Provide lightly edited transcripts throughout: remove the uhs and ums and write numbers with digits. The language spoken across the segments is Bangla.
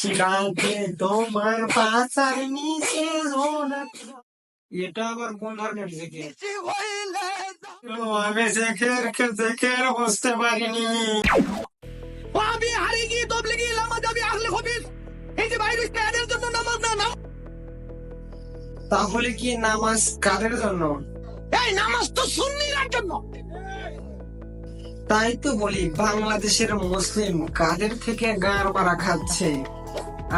নিশিরাতে তোমার পাশার নিচে এটা আবার কোন ধরনের জিকির? আমি জেকের বুঝতে পারিনি। আমি হারিয়ে তবলিগি নামাজ আমি আহলে হাদিস এই যে বাইরে এদের জন্য নামাজ না তাহলে কি নামাজ কাদের জন্য? এই নামাজ তো সুন্নির জন্য। তাই তো বলি বাংলাদেশের মুসলিম কাদের থেকে গার মারা খাচ্ছে।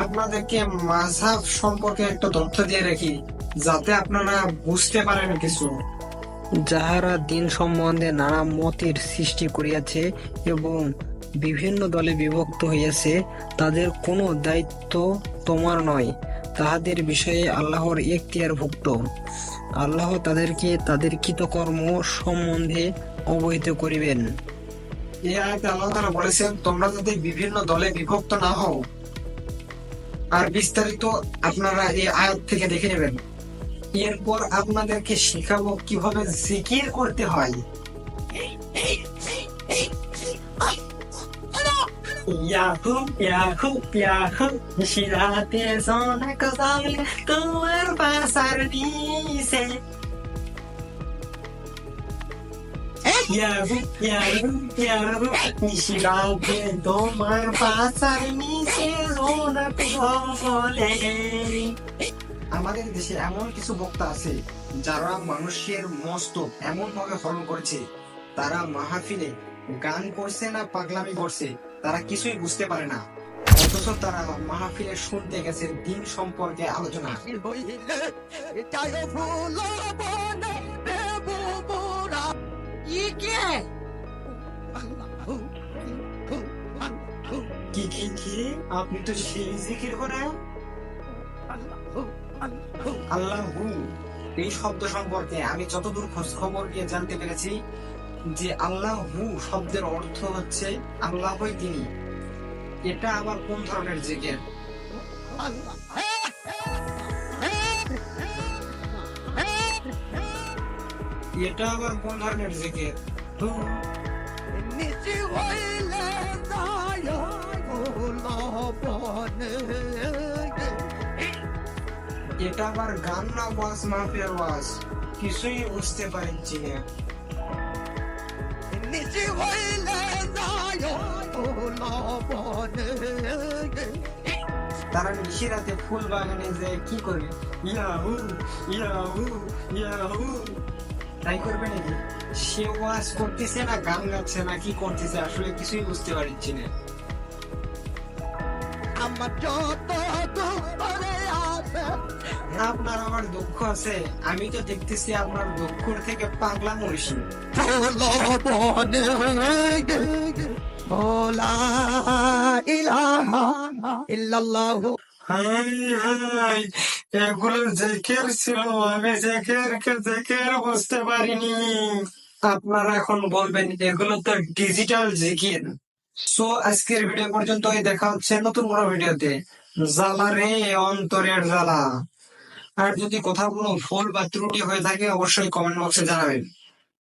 আপনাদেরকে মাযহাব সম্পর্কে একটা তথ্য দিয়ে রাখি যাতে আপনারা বুঝতে পারেন কিছু। যাহারা দিন সম্বন্ধে নানা মতের সৃষ্টি করিয়াছে এবং বিভিন্ন দলে বিভক্ত হইয়াছে, তাদের কোনো দায়িত্ব তোমার নয়। তাহাদের বিষয়ে আল্লাহর এখতিয়ারভুক্ত। আল্লাহ তাদেরকে তাদের কৃতকর্ম সম্বন্ধে অবহিত করিবেন। এই আয়াতে আল্লাহ তাআলা বলেছেন, তোমরা যাতে বিভিন্ন দলে বিভক্ত না হও। আর বিস্তারিত আপনারা এই আয়াত থেকে দেখে নেবেন। এরপর আপনাদেরকে শেখাবো কিভাবে জিকির করতে হয়। ইয়াহু ইয়াহু ইয়াহু নিশিরাতে সোনা কসালে তোমার পাশার নিচে। ইয়াহু ইয়াহু ইয়াহু নিশিরাতে তোমার পাশার নিচে সোনা কসালে। আমাদের দেশে এমন কিছু বক্তা আছে যারা মানুষের মস্তক এমন ভাবে হরণ করেছে, তারা মাহফিলে গান করছে না পাগলামি করছে তারা কিছুই বুঝতে পারে না, অথচ তারা মাহফিলে শুনতে গেছে দিন সম্পর্কে আলোচনা। কি কি কি আপনি তো সেই জিকির করেন? আল্লাহু এই শব্দ সম্পর্কে আমি যতদূর খোঁজ খবর নিয়ে জানতে পেরেছি যে আল্লাহু শব্দের অর্থ হচ্ছে আল্লাহই তিনি। এটা আবার কোন ধরনের জিকির? এটা আবার কোন ধরনের জিকির? এটা আবার গান না ওয়াজ মাহফিলের ওয়াজ? কিছুই বুঝতে পারছি না। তারা নিশিরাতে ফুল বাগানে যে কি করবে? ইয়াহু ইয়াহু ইয়াহু তাই করবে নাকি? সে ওয়াজ করতেছে না গান গাচ্ছে না কি করতেছে আসলে কিছুই বুঝতে পারছি না। আমার যত আপনার আমার দুঃখ আছে, আমি তো দেখতেছি আপনার দুঃখর থেকে পাগলা মরিসি। এগুলো জেকের ছিল, আমি জেকের বুঝতে পারিনি। আপনারা এখন বলবেন এগুলো তো ডিজিটাল জিকির। সো আজকের ভিডিও পর্যন্ত দেখা হচ্ছে নতুন কোনো ভিডিওতে। জ্বালা রে অন্তরের জ্বালা। আর যদি কোথাও কোনো ভুল বা ত্রুটি হয়ে থাকে অবশ্যই কমেন্ট বক্সে জানাবেন।